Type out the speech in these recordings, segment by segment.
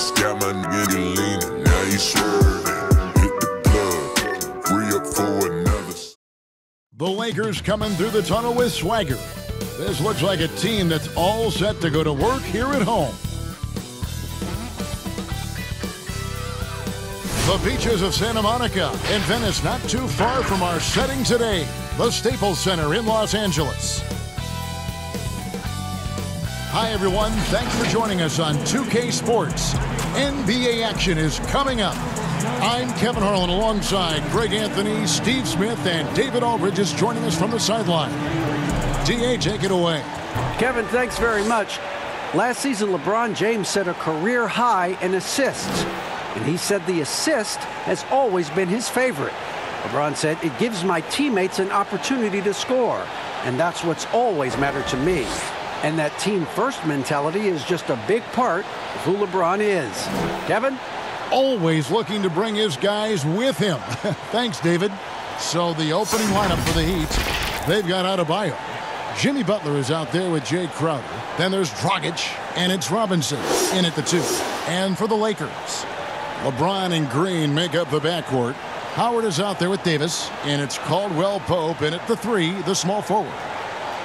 He's got my nigga leaning, now he's swerving. Hit the plug, free up for another. The Lakers coming through the tunnel with swagger. This looks like a team that's all set to go to work here at home. The beaches of Santa Monica and Venice, not too far from our setting today, the Staples Center in Los Angeles. Hi everyone, thanks for joining us on 2K Sports. NBA action is coming up. I'm Kevin Harlan alongside Greg Anthony, Steve Smith, and David Aldridge is joining us from the sideline. DA, take it away. Kevin, thanks very much. Last season, LeBron James set a career high in assists. And he said the assist has always been his favorite. LeBron said, it gives my teammates an opportunity to score. And that's what's always mattered to me. And that team-first mentality is just a big part of who LeBron is. Kevin? Always looking to bring his guys with him. Thanks, David. So the opening lineup for the Heat, they've got Adebayo. Jimmy Butler is out there with Jay Crowder. Then there's Dragic, and it's Robinson in at the 2. And for the Lakers, LeBron and Green make up the backcourt. Howard is out there with Davis, and it's Caldwell Pope in at the 3, the small forward.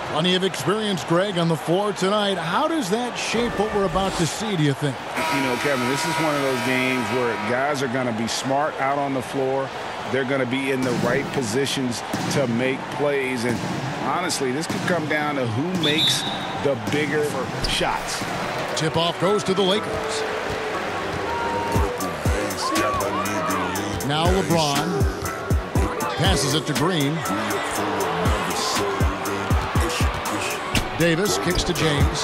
Plenty of experience, Greg, on the floor tonight. How does that shape what we're about to see, do you think? You know, Kevin, this is one of those games where guys are going to be smart out on the floor. They're going to be in the right positions to make plays. And honestly, this could come down to who makes the bigger shots. Tip-off goes to the Lakers. Now LeBron passes it to Green. Davis kicks to James.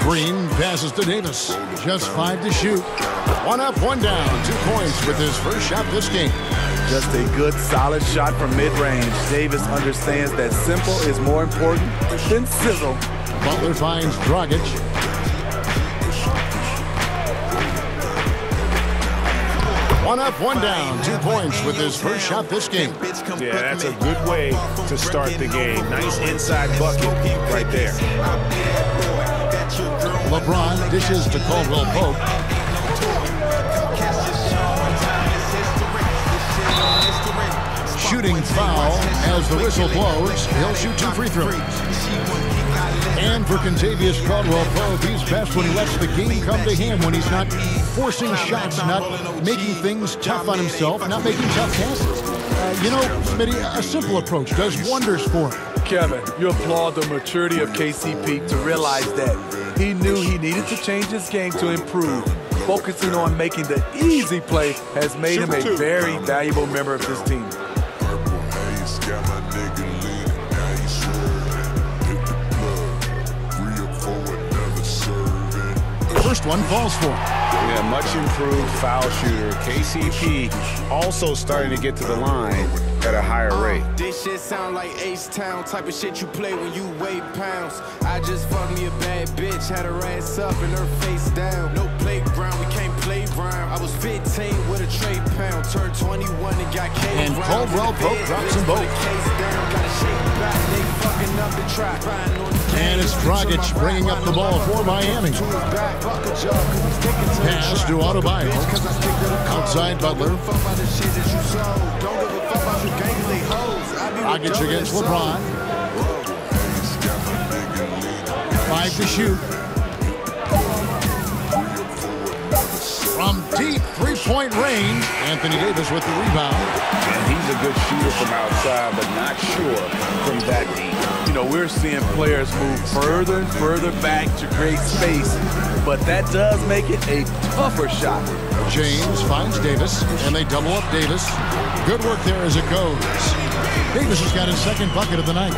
Green passes to Davis. Just 5 to shoot. 1 up, 1 down. 2 points with his first shot this game. Just a good, solid shot from mid-range. Davis understands that simple is more important than sizzle. Butler finds Dragic. One up, 1 down. 2 points with his first shot this game. Yeah, that's a good way to start the game. Nice inside bucket right there. LeBron dishes to Caldwell Pope. Shooting foul as the whistle blows. He'll shoot 2 free throws. And for Contavious Caldwell Pope, he's best when he lets the game come to him, when he's not forcing shots, not making things tough on himself, not making tough passes. You know, Smitty, a simple approach does wonders for him. Kevin, you applaud the maturity of KCP to realize that he knew he needed to change his game to improve. Focusing on making the easy play has made him a very valuable member of this team. First one falls for him. Yeah, much improved foul shooter. KCP also starting to get to the line at a higher rate. This shit sound like H-Town type of shit you play when you weigh pounds. I just fucked me a bad bitch, had her ass up and her face down. No playground, we can't play round. I was 15 with a trade pound, turned 21 and got K. And Caldwell Pope drops them both. And it's Dragic bringing up the ball for Miami. Pass to Adebayo. Outside Butler. Dragic against LeBron. 5 to shoot. From deep 3-point range, Anthony Davis with the rebound. And he's a good shooter from outside, but not sure from that deep. You know, we're seeing players move further and further back to create space, but that does make it a tougher shot. James finds Davis, and they double up Davis. Good work there as it goes. Davis has got his second bucket of the night.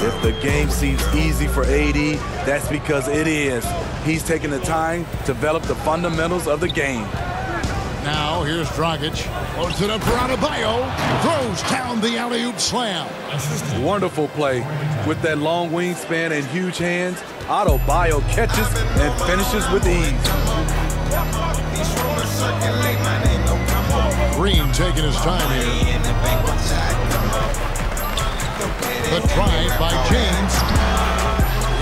If the game seems easy for AD, that's because it is. He's taking the time to develop the fundamentals of the game. Now here's Dragic. Loads it up for Adebayo. Throws down the alley-oop slam. Wonderful play. With that long wingspan and huge hands, Adebayo catches and finishes with ease. Green taking his time here. The drive by James.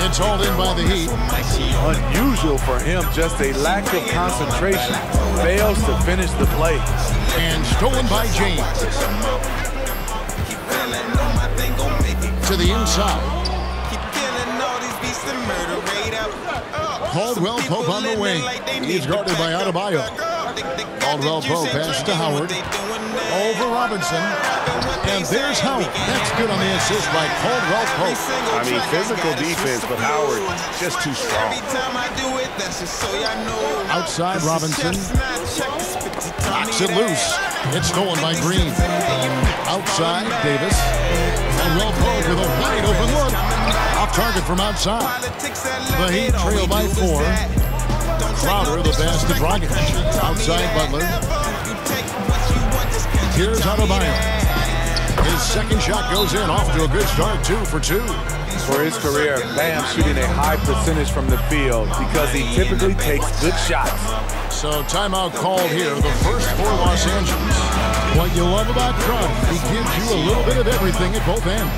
It's hauled in by the Heat. Unusual for him, just a lack of concentration. Fails to finish the play. And stolen by James. To the inside. Caldwell Pope on the wing. He's guarded by Adebayo. Caldwell Pope pass to Howard. Over Robinson. And there's Howard. That's good on the assist by Caldwell Pope. I mean, physical defense, but Howard just too strong. Outside Robinson. Knocks it loose. It's stolen by Green. Outside Davis. Caldwell Pope with a wide open look. Off target from outside. The Heat trail by 4. Crowder the pass to Dragic. Outside Butler. Here's Adebayo. His second shot goes in, off to a good start, 2 for 2. For his career, Bam shooting a high percentage from the field because he typically takes good shots. So timeout called here, the first for Los Angeles. What you love about Crowder, he gives you a little bit of everything at both ends.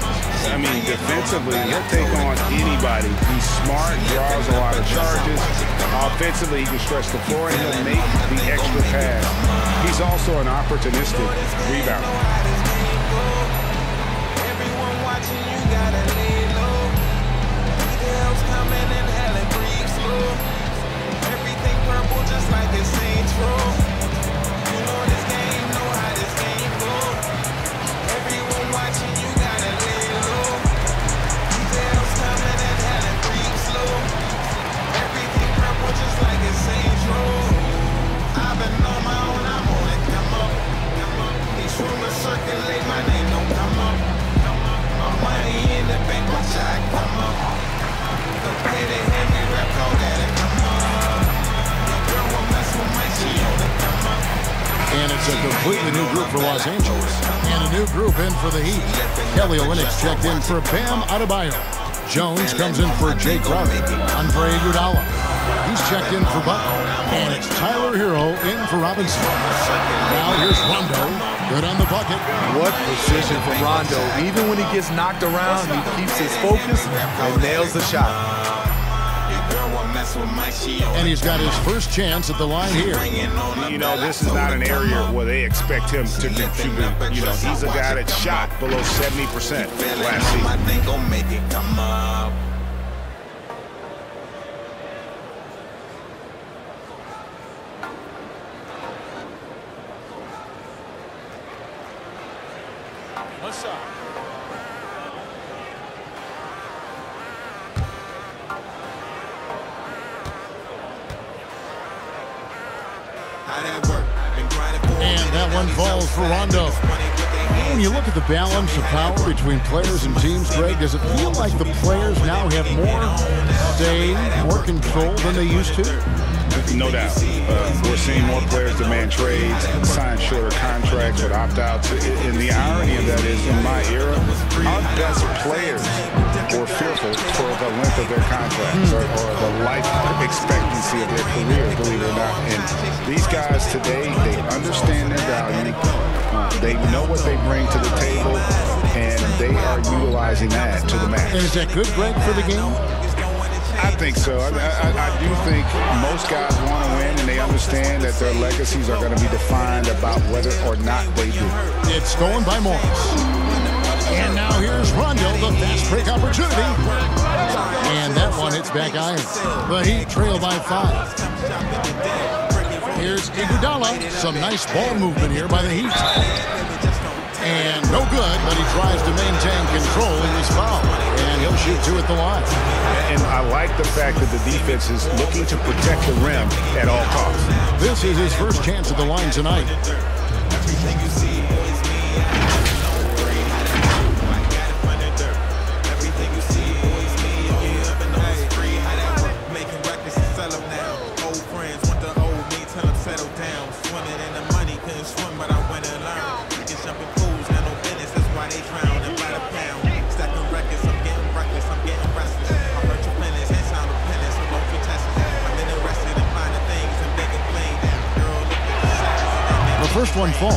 I mean, defensively, he'll take on anybody. He's smart, draws a lot of charges. Offensively, he can stretch the floor and he'll make the extra pass. He's also an opportunistic rebounder. And it's a completely new group for Los Angeles. And a new group in for the Heat. Kelly Olynyk checked in for Bam Adebayo. Jones comes in for Jay Crowder. Andre Iguodala. He's checked in for Butler. And it's Tyler Hero in for Robinson. Now here's Rondo. Good on the bucket. What precision from Rondo. Even when he gets knocked around, he keeps his focus and nails the shot. And he's got his first chance at the line here. You know, this is not an area where they expect him to contribute. You know, he's a guy that shot below 70% last season. And that one falls for Rondo. When you look at the balance of power between players and teams, Greg, does it feel like the players now have more say, more control than they used to? No doubt. We're seeing more players demand trades, sign shorter contracts with opt-outs. And the irony of that is, in my era, our best players were fearful for the length of their contracts or the life expectancy of their career, believe it or not. And these guys today, they understand their value. They know what they bring to the table, and they are utilizing that to the max. And is that good, Greg, for the game? I think so. I do think most guys want to win, and they understand that their legacies are going to be defined about whether or not they do. It's stolen by Morris. And now here's Rondo, the fast break opportunity. And that one hits back iron. The Heat trail by 5. Here's Iguodala. Some nice ball movement here by the Heat. And no good, but he tries to maintain control in his foul. And he'll shoot 2 at the line. And I like the fact that the defense is looking to protect the rim at all costs. This is his first chance at the line tonight. First one falls.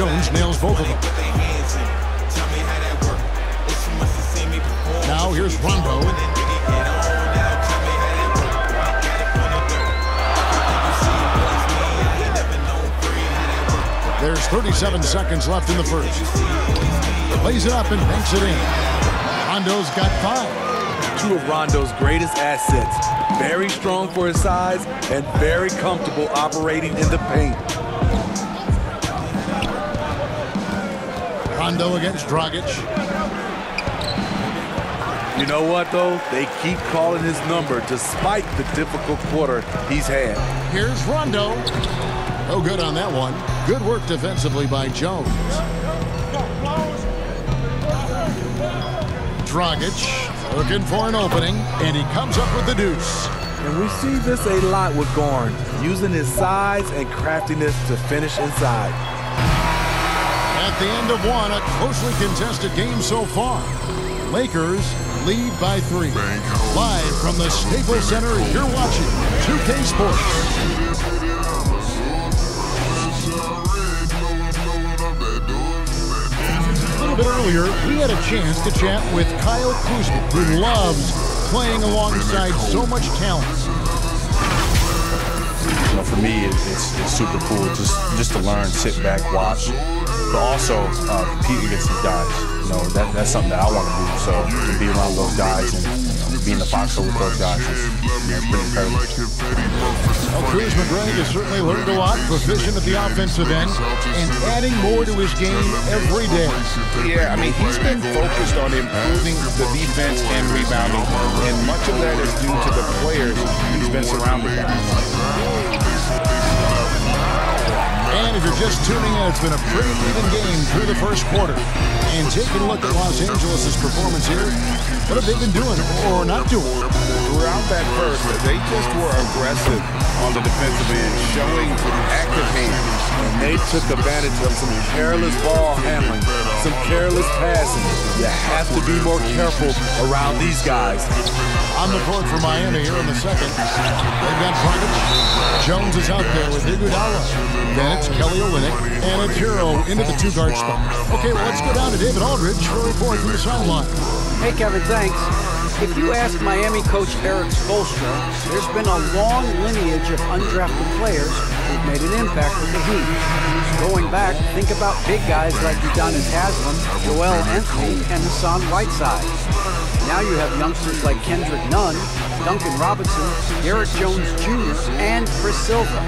Jones nails both of them. Now here's Rondo. There's 37 seconds left in the first. Lays it up and banks it in. Rondo's got 5. Two of Rondo's greatest assets. Very strong for his size and very comfortable operating in the paint. Rondo against Dragic. You know what, though? They keep calling his number despite the difficult quarter he's had. Here's Rondo. No good on that one. Good work defensively by Jones. Dragic looking for an opening, and he comes up with the deuce. And we see this a lot with Garn, using his size and craftiness to finish inside. At the end of one, a closely contested game so far. Lakers lead by 3. Live from the Staples Center, you're watching 2K Sports. A little bit earlier, we had a chance to chat with Kyle Kuzma, who loves playing alongside so much talent. You know, for me, it's super cool just to learn, sit back, watch, but also compete against these guys. You know, that's something that I want to do. So to be around those guys and be in the foxhole with those guys is pretty incredible. Well, Kuzma Greg has certainly learned a lot, proficient at the offensive end, and adding more to his game every day. Yeah, I mean, he's been focused on improving the defense and rebounding, and much of that is due to the players he's been surrounded by. And if you're just tuning in, it's been a pretty even game through the first quarter. And taking a look at Los Angeles' performance here, what have they been doing or not doing? Throughout that first, they just were aggressive on the defensive end, showing active hands. And they took advantage of some careless ball handling, some careless passing. You have to be more careful around these guys. On the court for Miami here in the second. They've got Dragic. Jones is out there with Iguodala. Then it's Kelly Olynyk and it's Hero into the 2-guard spot. Okay, well, let's go down to David Aldridge for a report from the sideline. Hey, Kevin, thanks. If you ask Miami coach Eric Spoelstra, there's been a long lineage of undrafted players who've made an impact with the Heat. Going back, think about big guys like Udonis Haslem, Joel Embiid, and Hassan Whiteside. Now you have youngsters like Kendrick Nunn, Duncan Robinson, Derrick Jones Jr., and Chris Silva.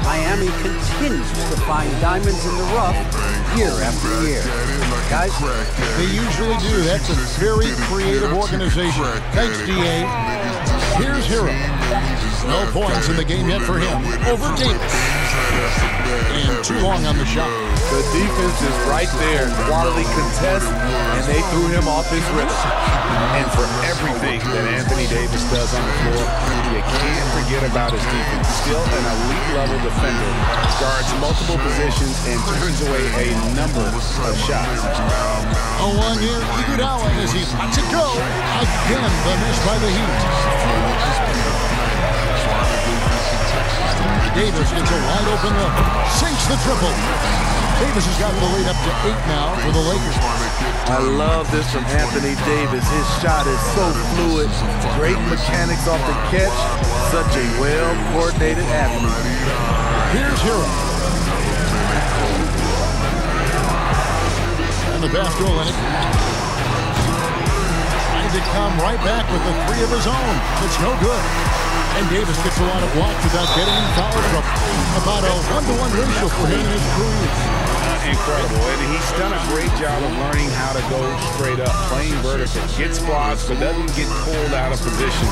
Miami continues to find diamonds in the rough year after year. Guys, they usually do. That's a very creative organization. Thanks, D.A. Here's Hero. No points in the game yet for him. Over Davis. And too long on the shot. The defense is right there. Quality contest, and they threw him off his rhythm. And for everything that Anthony Davis does on the floor, you can't forget about his defense. Still an elite-level defender, guards multiple positions, and turns away a number of shots. 0-1 here, Iguodala as he lets it go. Again, the miss by the Heat. Davis gets a wide open look. Sinks the triple. Davis has got the lead up to 8 now for the Lakers. I love this from Anthony Davis. His shot is so fluid. Great mechanics off the catch. Such a well-coordinated athlete. Here's Hero. And the pass to Olynyk. Trying to come right back with the 3 of his own. It's no good. And Davis gets a lot of blocks without getting in foul trouble. About a 1-to-1 ratio for him in his career. Incredible, and he's done a great job of learning how to go straight up, playing vertical, gets blocks, but doesn't get pulled out of position.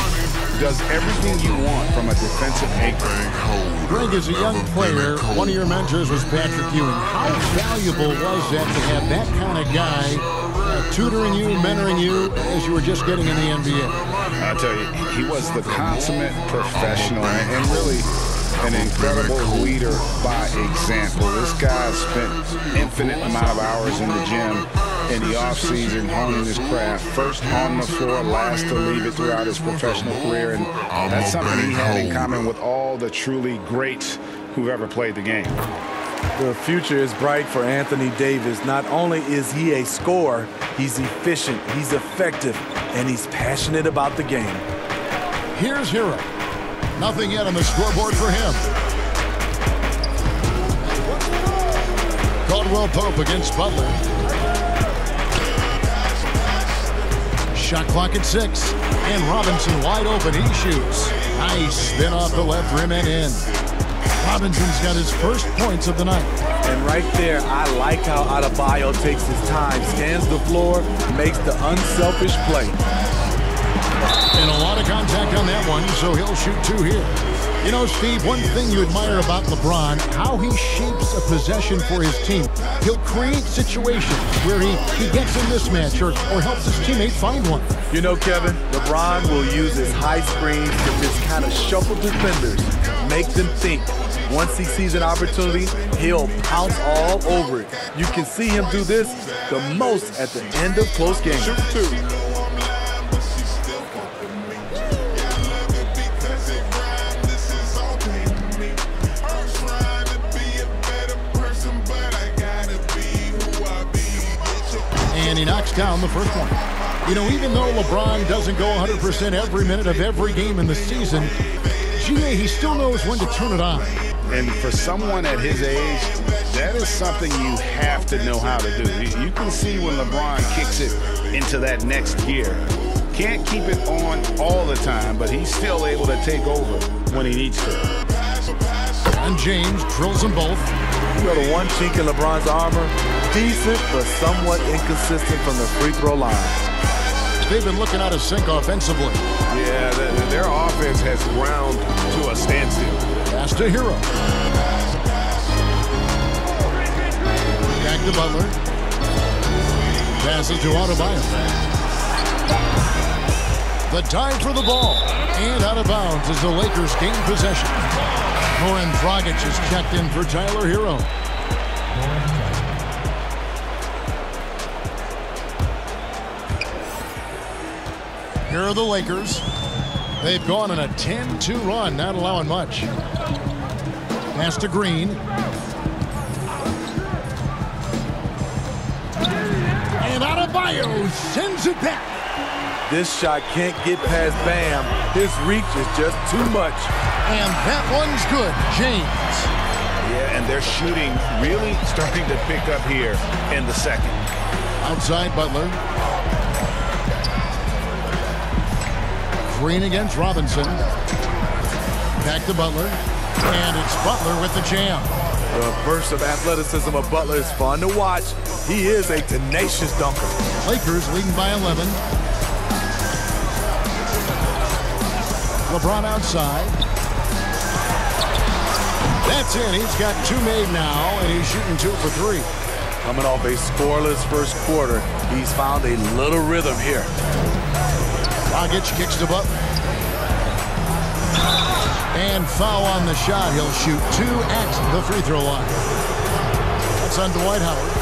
Does everything you want from a defensive anchor. Greg, as a young player, one of your mentors was Patrick Ewing. How valuable was that to have that kind of guy tutoring you, mentoring you as you were just getting in the NBA? I'll tell you, he was the consummate professional and really an incredible leader by example. This guy spent infinite amount of hours in the gym in the offseason honing his craft. First on the floor, last to leave it throughout his professional career. And that's something he had in common with all the truly greats who've ever played the game. The future is bright for Anthony Davis. Not only is he a scorer, he's efficient, he's effective, and he's passionate about the game. Here's Hero. Nothing yet on the scoreboard for him. Caldwell Pope against Butler. Shot clock at 6. And Robinson wide open. He shoots. Nice spin off the left rim and in. Robinson's got his first points of the night. And right there, I like how Adebayo takes his time, scans the floor, makes the unselfish play. And a lot of contact on that one, so he'll shoot 2 here. You know, Steve, one thing you admire about LeBron, how he shapes a possession for his team. He'll create situations where he gets a mismatch or helps his teammate find one. You know, Kevin, LeBron will use his high screens to just kind of shuffle defenders, make them think. Once he sees an opportunity, he'll pounce all over it. You can see him do this the most at the end of close games. Shoot 2. And he knocks down the first one. You know, even though LeBron doesn't go 100% every minute of every game in the season, he still knows when to turn it on. And for someone at his age, that is something you have to know how to do. You can see when LeBron kicks it into that next gear. Can't keep it on all the time, but he's still able to take over when he needs to. And James drills them both. You know, the one chink in LeBron's armor, decent but somewhat inconsistent from the free throw line. They've been looking out of sync offensively. Yeah, their offense has ground to a standstill. Pass to Hero. Back to Butler. Passes to Adebayo. The dive for the ball. And out of bounds as the Lakers gain possession. Goran Dragic is checked in for Tyler Hero. Here are the Lakers. They've gone on a 10-2 run, not allowing much. Pass to Green. And Adebayo sends it back. This shot can't get past Bam. His reach is just too much. And that one's good, James. Yeah, and they're shooting really starting to pick up here in the second. Outside Butler. Green against Robinson. Back to Butler. And it's Butler with the jam. The burst of athleticism of Butler is fun to watch. He is a tenacious dunker. Lakers leading by 11. LeBron outside. That's in. He's got 2 made now, and he's shooting 2 for 3. Coming off a scoreless first quarter, he's found a little rhythm here. Dragic kicks to Butler. And foul on the shot. He'll shoot 2 at the free throw line. That's on Dwight Howard.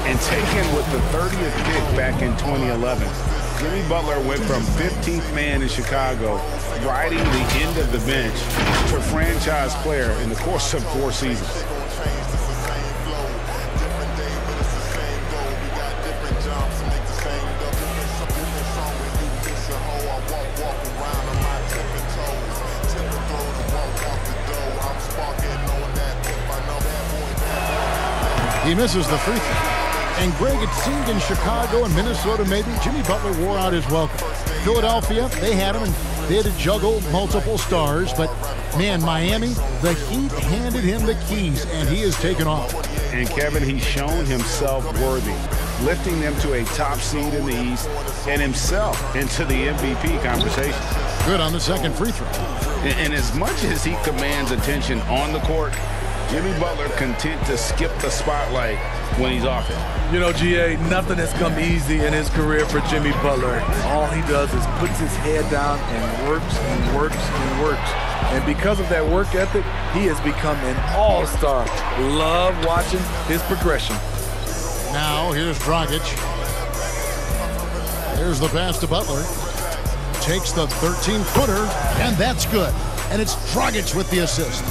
And taken with the 30th pick back in 2011, Jimmy Butler went from 15th man in Chicago, riding the end of the bench, to franchise player in the course of 4 seasons. He misses the free throw. And Greg, it seemed in Chicago and Minnesota maybe, Jimmy Butler wore out his welcome. Philadelphia, they had him and they had to juggle multiple stars. But, man, Miami, the Heat handed him the keys, and he has taken off. And, Kevin, he's shown himself worthy, lifting them to a top seed in the East and himself into the MVP conversation. Good on the second free throw. And as much as he commands attention on the court, Jimmy Butler content to skip the spotlight when he's off it. You know, GA, nothing has come easy in his career for Jimmy Butler. All he does is puts his head down and works and works and works. And because of that work ethic, he has become an all-star. Love watching his progression. Now, here's Dragic. Here's the pass to Butler. Takes the 13-footer, and that's good. And it's Dragic with the assist.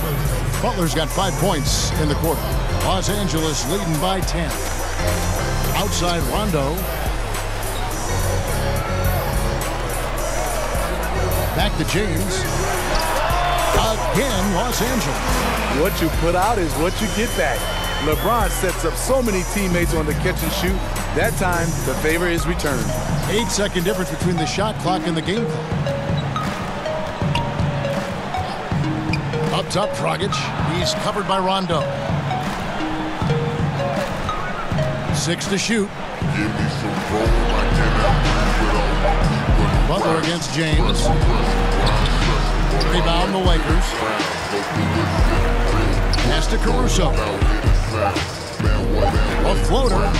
Butler's got 5 points in the quarter. Los Angeles leading by 10. Outside Rondo. Back to James. Again, Los Angeles. What you put out is what you get back. LeBron sets up so many teammates on the catch and shoot. That time, the favor is returned. 8-second difference between the shot clock and the game clock. Up top, Dragic. He's covered by Rondo. 6 to shoot. Butler against James. Rebound the Lakers. Pass to Caruso. A floater.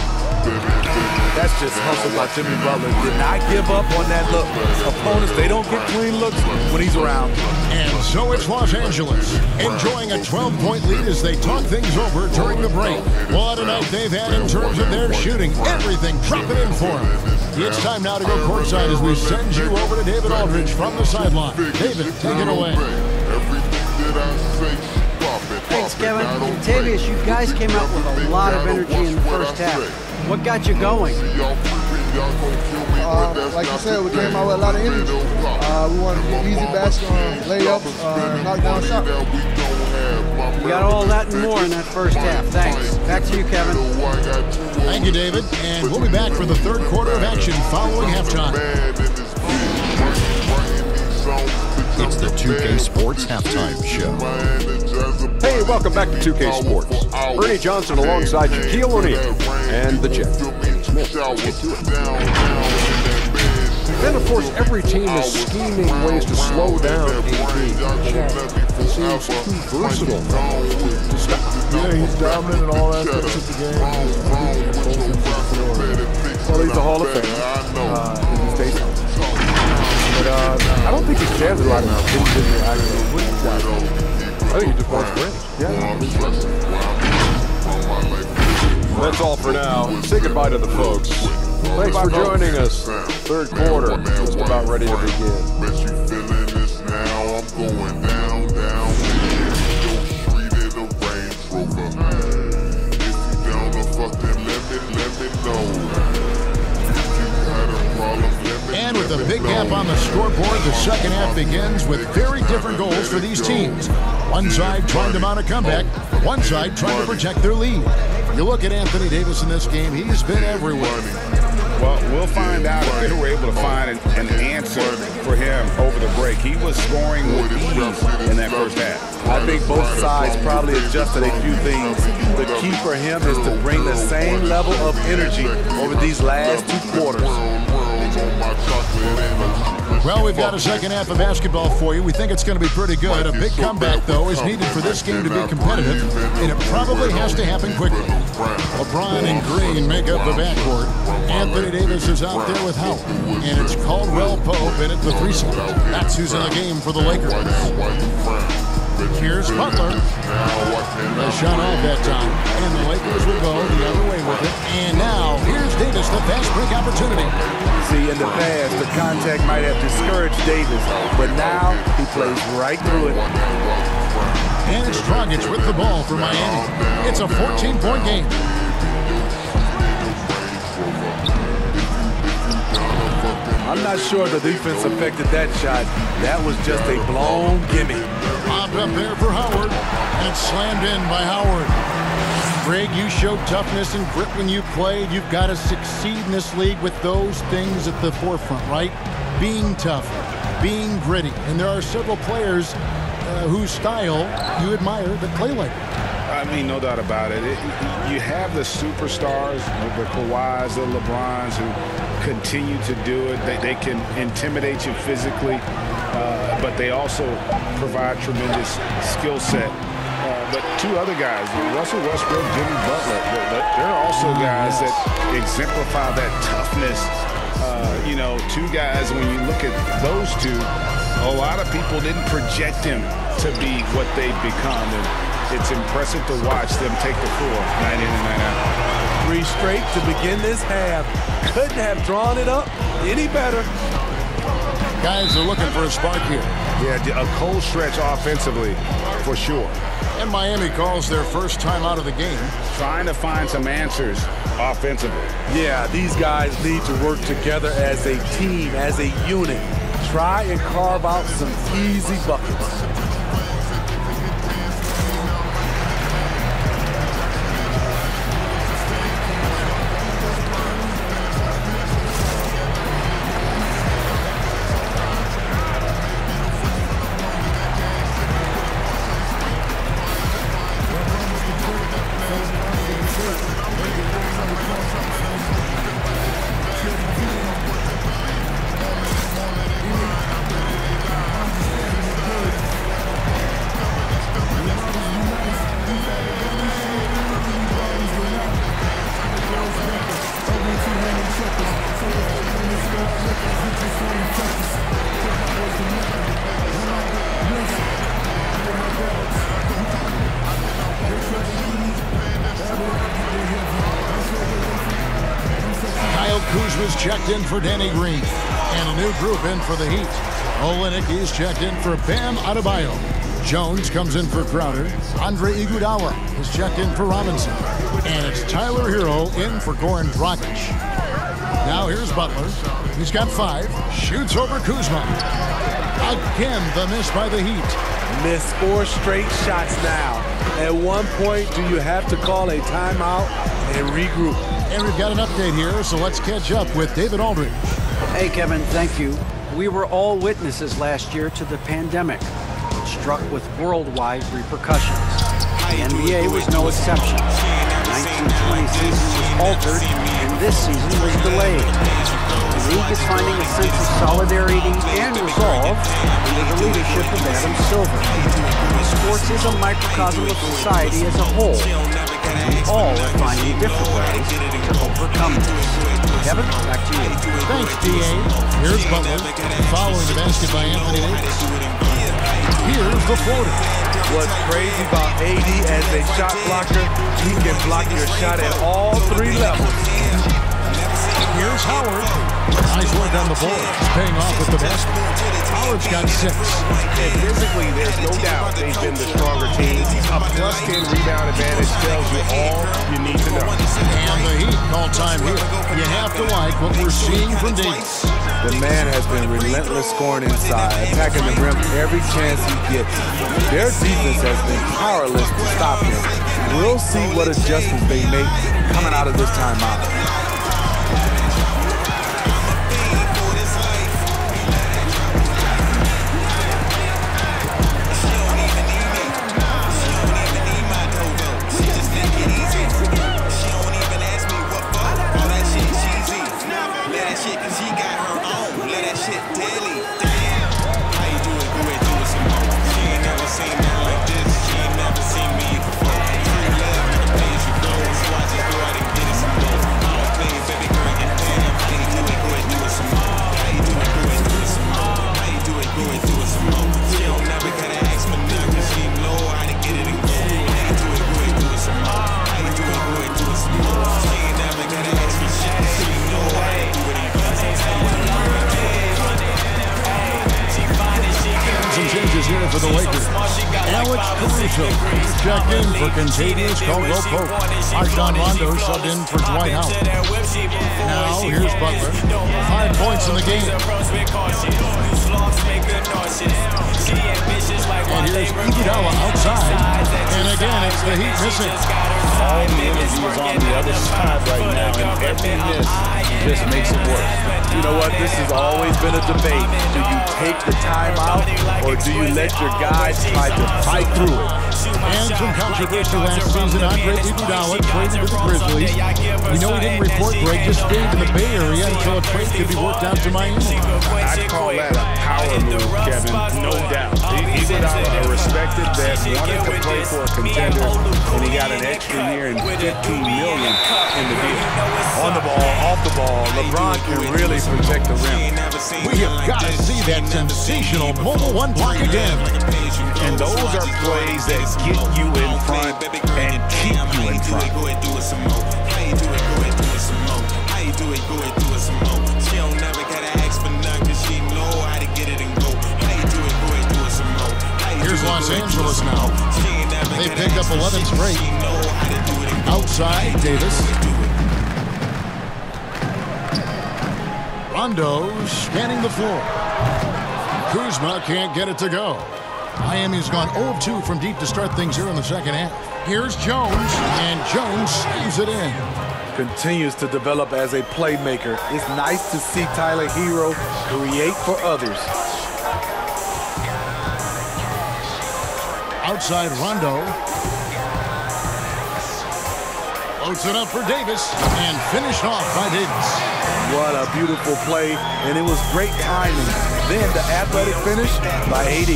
That's just hustle by Jimmy Butler. Did not give up on that look. Opponents, they don't get clean looks when he's around. And so it's Los Angeles enjoying a 12-point lead as they talk things over during the break. What a night they've had in terms of their shooting. Everything dropping in for them. It's time now to go courtside as we send you over to David Aldridge from the sideline. David, take it away. Thanks, Kevin. And Tavius, you guys came out with a lot of energy in the first half. What got you going? Like you said, we came out with a lot of energy. We wanted to get easy basket, layups, knock down shots. You got all that and more in that first half. Thanks. Back to you, Kevin. Thank you, David. And we'll be back for the third quarter of action following halftime. It's the 2K Sports Halftime Show. Hey, welcome back to 2K Sports. Ernie Johnson alongside Shaquille O'Neal and the Jet. Smith, let's get to it. Then, of course, every team is scheming ways to slow down AD. He seems too versatile to stop. Yeah, he's dominant in all aspects of the game. Well, he's a Hall of Famer in his day. But I don't think he cares a lot about individual actions. I think he just wants wins. Yeah. That's all for now. Say goodbye to the folks. Thanks for joining us. Third quarter, just about ready to begin. And with a big gap on the scoreboard, the second half begins with very different goals for these teams. One side trying to mount a comeback, one side trying to protect their lead. You look at Anthony Davis in this game, he's been everywhere. Well, we'll find out if they were able to find an answer for him over the break. He was scoring with ease in that first half. I think both sides probably adjusted a few things. The key for him is to bring the same level of energy over these last two quarters. Well, we've got a second half of basketball for you. We think it's going to be pretty good. A big comeback, though, is needed for this game to be competitive, and it probably has to happen quickly. LeBron and Green make up the backcourt. Anthony Davis is out there with Howard, and it's Caldwell Pope in at the 3-spot. That's who's in the game for the Lakers. Here's Butler. The shot off that time, and the Lakers will go the other way with it. And now, here's Davis, the fast break opportunity. See, in the past, the contact might have discouraged Davis, but now he plays right through it. And it's Dragic with the ball for Miami. It's a 14-point game. I'm not sure the defense affected that shot. That was just a blown gimme. Popped up there for Howard, and it's slammed in by Howard. Greg, you showed toughness and grit when you played. You've got to succeed in this league with those things at the forefront, right? Being tough, being gritty. And there are several players whose style you admire that play like it. I mean, no doubt about it. You have the superstars, the Kawhis, the LeBrons, who continue to do it. They can intimidate you physically, but they also provide tremendous skill set. But two other guys, Russell Westbrook, Jimmy Butler, they're also guys that exemplify that toughness. You know, two guys, when you look at those two, a lot of people didn't project them to be what they've become. And it's impressive to watch them take the floor night in and night out. 3 straight to begin this half. Couldn't have drawn it up any better. Guys are looking for a spark here. Yeah, a cold stretch offensively, for sure. And Miami calls their first time out of the game. Trying to find some answers offensively. Yeah, these guys need to work together as a team, as a unit. Try and carve out some easy buckets. Kuzma's checked in for Danny Green. And a new group in for the Heat. Olenicki's checked in for Bam Adebayo. Jones comes in for Crowder. Andre Iguodala is checked in for Robinson. And it's Tyler Hero in for Goran Dragic. Now here's Butler. He's got 5. Shoots over Kuzma. Again, the miss by the Heat. Missed 4 straight shots now. At one point, do you have to call a timeout and regroup? And we've got an update here, so let's catch up with David Aldridge. Hey, Kevin, thank you. We were all witnesses last year to the pandemic, struck with worldwide repercussions. The NBA was no exception. The 1920 season was altered, and this season was delayed. The league is finding a sense of solidarity and resolve under the leadership of Adam Silver. Sports is a microcosm of society as a whole. We all are finding different ways to overcome this. Kevin, back to you. Thanks, D.A. Here's Butler, following the basket by Anthony Davis. Here's the floater. What's crazy about AD as a shot blocker, he can block your shot at all 3 levels. Here's Howard. Nice work on the board. Paying off with the basket. Howard's got 6. And physically, there's no doubt they've been the stronger team. A +10 rebound advantage tells you all you need to know. And the Heat call time here. You have to like what we're seeing from Davis. The man has been relentless scoring inside, attacking the rim every chance he gets. Their defense has been powerless to stop him. We'll see what adjustments they make coming out of this timeout. For the Lakers, Alex Caruso checked in for Contavious Caldwell-Pope. Rajon Rondo subbed in for Dwight Howard. Now here's Butler. 5 points in the game. And here's Iguodala outside. And again, it's the Heat missing. All the energy is on the other side right now, and every miss just makes it worse. You know what? This has always been a debate. Do you take the timeout, or do you let your guys try to fight through it? And some controversy last season. Andre Iguodala traded to the Grizzlies. We know he didn't report Greg, just stayed in the Bay Area until a trade could be worked out to Miami. I'd call that a power move, Kevin, no doubt. Iguodala, a respected vet, wanted to play for a contender, and he got an extra year and $15 million in the deal. On the ball, off the ball, LeBron can really protect the rim. We have got to see that sensational mobile one block again. And those are plays that get you in front and keep you in front. Here's Los Angeles now. They picked up 11 straight. Outside, Davis. Rondo scanning the floor. Kuzma can't get it to go. Miami's gone 0 of 2 from deep to start things here in the second half. Here's Jones, and Jones saves it in. Continues to develop as a playmaker. It's nice to see Tyler Hero create for others. Outside Rondo. Floats it up for Davis, and finished off by Davis. What a beautiful play, and it was great timing. Then the athletic finish by AD.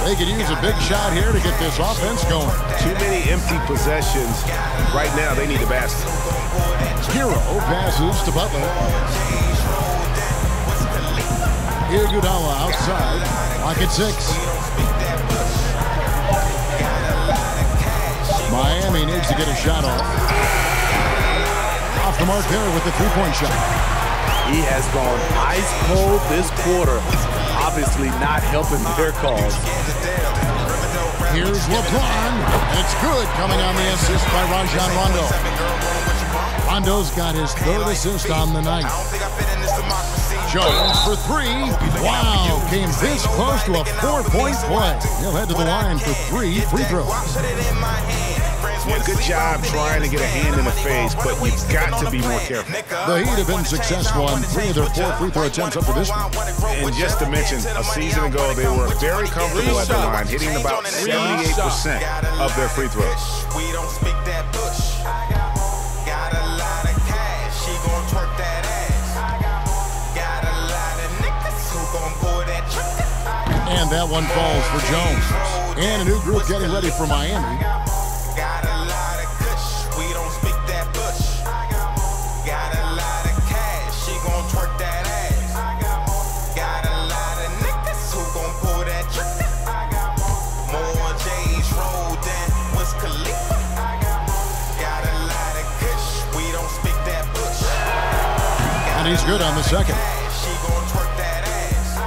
They could use a big shot here to get this offense going. Too many empty possessions. Right now, they need a basket. Hero passes to Butler. Iguodala outside. Lock at 6. Miami needs to get a shot off. Off the mark there with the three-point shot. He has gone ice cold this quarter. Obviously not helping their cause. Here's LeBron. It's good coming on the assist by Rajon Rondo. Rondo's got his 3rd assist on the night. Jones for 3. Wow, came this close to a 4-point play. He'll head to the line for 3 free throws. Yeah, good job trying to get a hand in the face, but you've got to be more careful. The Heat have been successful on 3 of their 4 free throw attempts up to this one. And just to mention, a season ago, they were very comfortable at the line, hitting about 78% of their free throws. We don't speak that bush. Got a lot of cash. She gon' twerk that ass. Got a lot of niggas who gon' pull that trick. And that one falls for Jones. And a new group getting ready for Miami. Got a lot of kush, we don't speak that bush. Got a lot of cash, she gon' twerk that ass. Got a lot of niggas who gon' pull that trigger. More J's rolled in Wiz Khalifa. Got a lot of kush, we don't speak that bush. And he's good on the second. She gon' twerk that ass.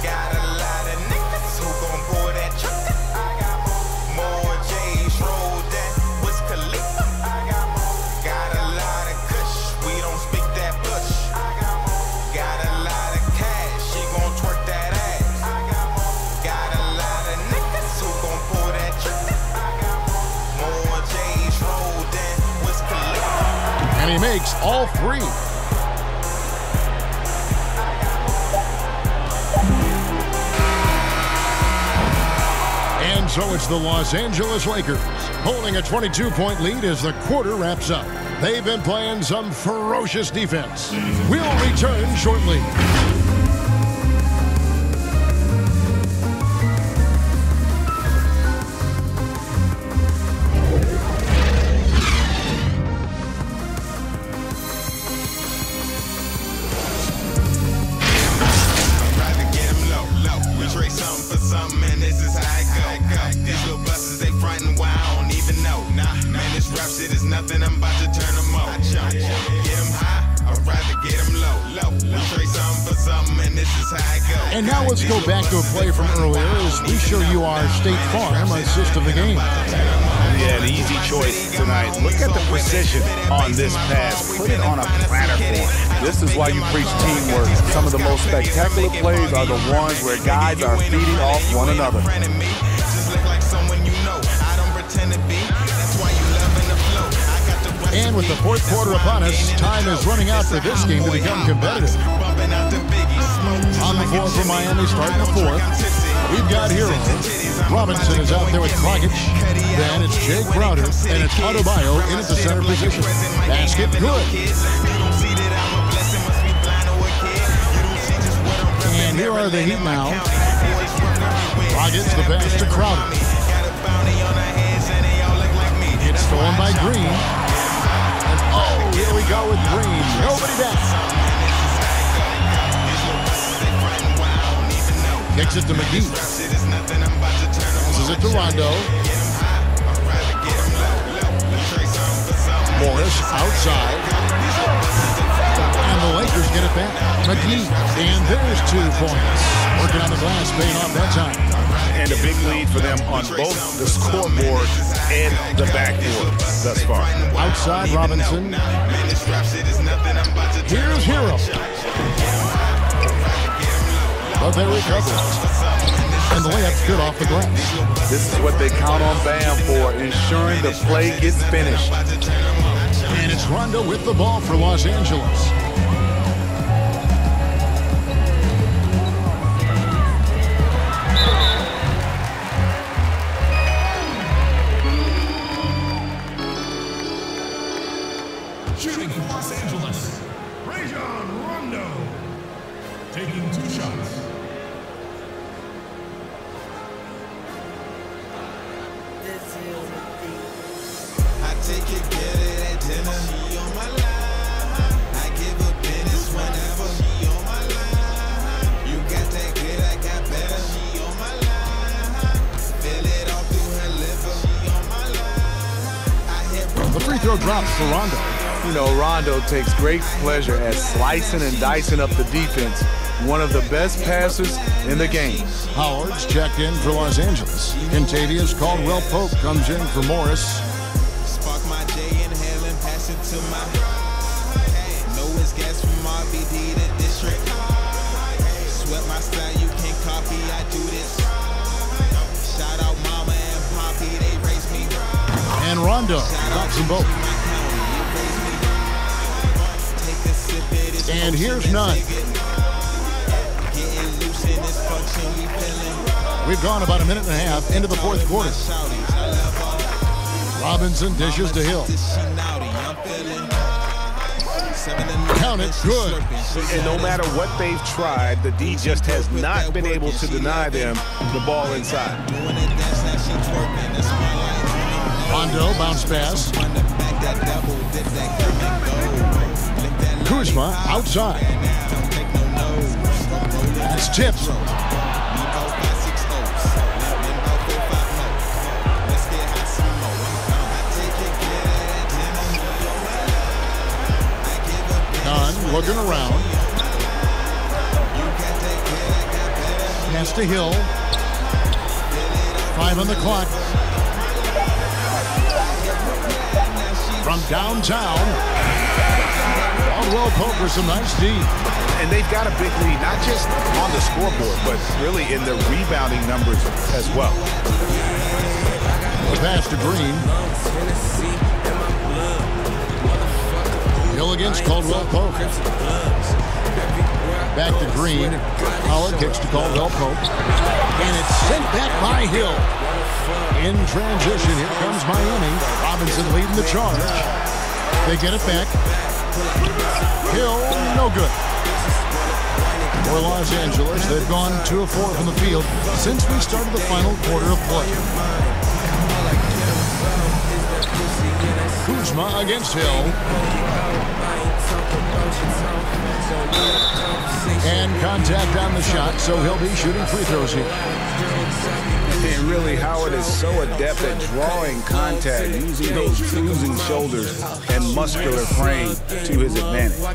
Got a lot of niggas who gon' pull that trigger. More J's rolled in Wiz Khalifa. Got a lot of kush, we don't speak that bush. Got a lot of cash, she gon' twerk that ass. Got a lot of niggas who gon' pull that trigger. More J's rolled in Wiz Khalifa. And he makes all 3. And so it's the Los Angeles Lakers holding a 22-point lead as the quarter wraps up. They've been playing some ferocious defense. We'll return shortly. And now let's go back to a play from earlier as we show you our State Farm assist of the game. Yeah, an easy choice tonight. Look at the precision on this pass. Put it on a platter form. This is why you preach teamwork. Some of the most spectacular plays are the ones where guys are feeding off one another. And with the 4th quarter upon us, time is running out for this game to become competitive. On the floor for Miami, starting the 4th. We've got Hero. Robinson is out there with Dragic. Then it's Jay Crowder, and it's Adebayo in at the center position. Basket good. And here are the Heat now. Dragic's the pass to Crowder. It's stolen by Green. And oh, here we go with Green. Nobody down. Kicks it to McGee. Passes it to Rondo. Morris outside. And the Lakers get it back. McGee. And there's 2 points. Working on the glass, paying off that time. And a big lead for them on both the scoreboard and the backboard thus far. Outside Robinson. Here's Hero. But they recover. And the layup's good off the glass. This is what they count on Bam for, ensuring the play gets finished. And it's Rondo with the ball for Los Angeles. Shooting for Los Angeles, Rajon Rondo. Taking 2 shots. I take it, get it at dinner. She on my line. I give her business whenever. She on my line. You got that good, I got better. She on my line. Feel it all through her liver. She on my line. I hit The free throw drops for Rondo. You know, Rondo takes great pleasure at slicing and dicing up the defense. One of the best passers in the game. Howard's checked in for Los Angeles. Contavious Caldwell-Pope comes in for Morris. Spark my J, inhaling, pass it to my. Know it's gas from RBD to district. Sweat my style, you can't copy, I do this. Shout out Mama and Poppy, they raised me. And Rondo knocks them both. And here's none. We've gone about a minute and a half into the fourth quarter. Robinson dishes to Hill. Count it, good. And no matter what they've tried, the D just has not been able to deny them the ball inside. Rondo bounce pass. Kuzma outside. That's tipped. Nunn looking around. Pass to Hill. 5 on the clock. From downtown. Caldwell-Pope for some nice D. And they've got a big lead, not just on the scoreboard, but really in the rebounding numbers as well. The pass to Green. Hill against Caldwell-Pope. Back to Green. Howard kicks to Caldwell-Pope. And it's sent back by Hill. In transition, here comes Miami. Robinson leading the charge. They get it back. Hill, no good. For Los Angeles, they've gone 2 of 4 from the field since we started the final quarter of play. Kuzma against Hill. And contact on the shot, so he'll be shooting free throws here. And really, Howard is so adept at drawing contact, using those cruising shoulders and muscular frame to his advantage. I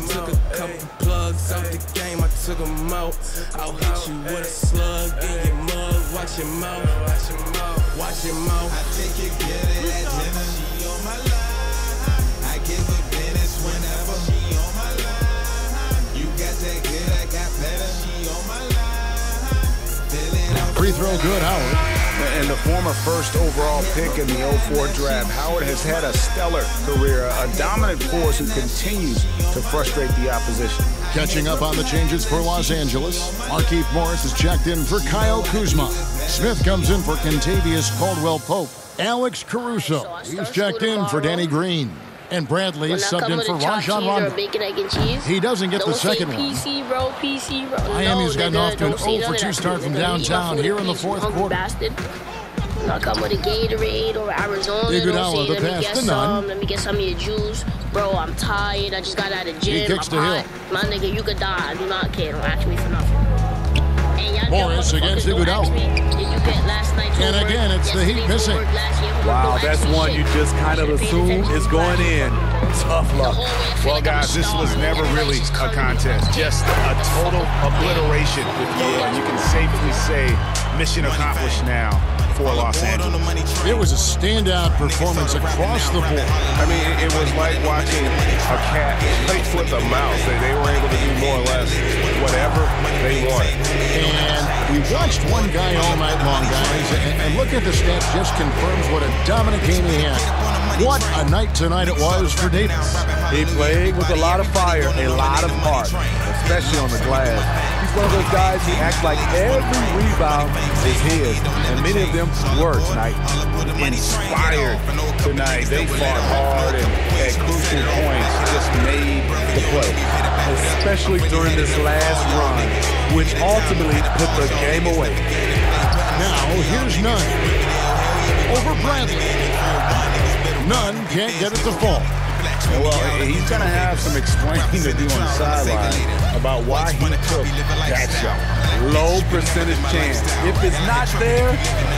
took a couple plugs out the game, I took them out. I'll hit you with a slug in your mug. Watch your mouth, watch your mouth, watch your mouth. I take it, get it at dinner. She on my line. I give her business whenever. She on my line. You got that good, I got better. She on my line. Free throw good, Howard. And the former first overall pick in the 04 draft, Howard has had a stellar career, a dominant force who continues to frustrate the opposition. Catching up on the changes for Los Angeles, Markieff Morris is checked in for Kyle Kuzma. Smith comes in for Contavious Caldwell-Pope. Alex Caruso, he's checked in for Danny Green. And Bradley is subbed in for Rajon Rondo. He doesn't get the second one. PC, bro, PC, bro. Miami's gotten off to an 0-for-2 start from downtown here in the fourth quarter. I come with a Gatorade or Arizona. Iguodala, the pass to Nunn. Let me get some of your juice. Bro, I'm tired. I just got out of the gym. He kicks to Hill. My nigga, you could die. I do not care. Don't ask me for nothing. Morris against Iguodala. And again, it's the Heat missing. Wow, that's one you just kind of assume is going in. Tough luck. Well, guys, this was never really a contest. Just a total obliteration. Yeah, you can safely say mission accomplished now for Los Angeles. It was a standout performance across the board. I mean, it was like watching a cat play with a mouse. They were able to do more or less whatever they wanted. And we watched one guy all night long, guys, and look at the stats just confirms what a dominant game he had. What a night tonight it was for Davis. He played with a lot of fire, a lot of heart, especially on the glass. He's one of those guys who acts like every rebound is his, and many of them were tonight. Inspired tonight. They fought hard and at crucial points just made the play. Especially during this last run, which ultimately put the game away. Now, here's Nunn. Over Bradley. Nunn can't get it to fall. Well, he's going to have some explaining to do on the sideline about why he took that shot. Low percentage chance. If it's not there,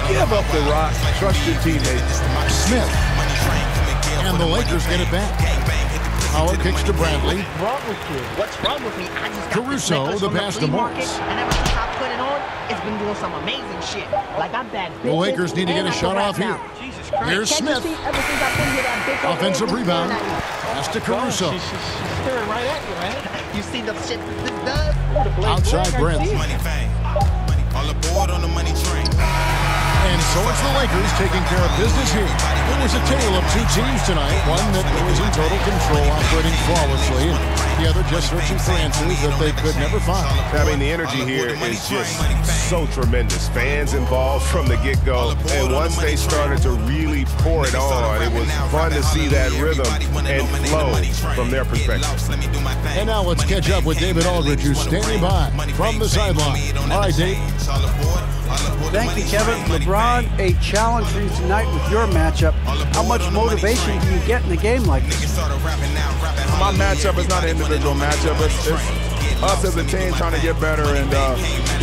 give up the rock. Trust your teammates. Smith. And the Lakers get it back. Howard kicks to Bradley. What's wrong with you? What's wrong with me? I just got Caruso, this the necklace pass to from the flea Morris. market, and ever since I put it on, it's been doing some amazing shit. Like I'm back. The Lakers need to get a shot off here. Here's Smith. Offensive rebound. Pass to Caruso. She's staring right at you, man. You see the shit this does? Outside Bradley. All aboard on the money train. And so it's the Lakers taking care of business here. It was a tale of two teams tonight. One that was in total control, operating flawlessly, and the other just searching for answers that they could never find. I mean, the energy here is just so tremendous. Fans involved from the get-go, and once they started to really pour it on, it was fun to see that rhythm and flow from their perspective. And now let's catch up with David Aldridge, who's standing by from the sideline. All right, Dave. Thank you, Kevin. LeBron, a challenge for you tonight with your matchup. How much motivation do you get in a game like this? My matchup is not an individual matchup. It's us as a team trying to get better, and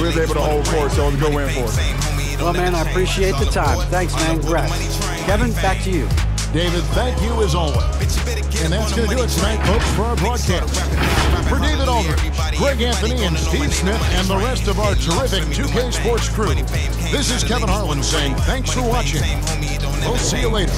we were able to hold court, so it was a good win for us. Well, man, I appreciate the time. Thanks, man. Congrats. Kevin, back to you. David, thank you as always. And that's going to do it tonight, folks, for our broadcast. For David Aldridge, Greg Anthony, and Steve Smith, and the rest of our terrific 2K Sports crew, this is Kevin Harlan saying thanks for watching. We'll see you later.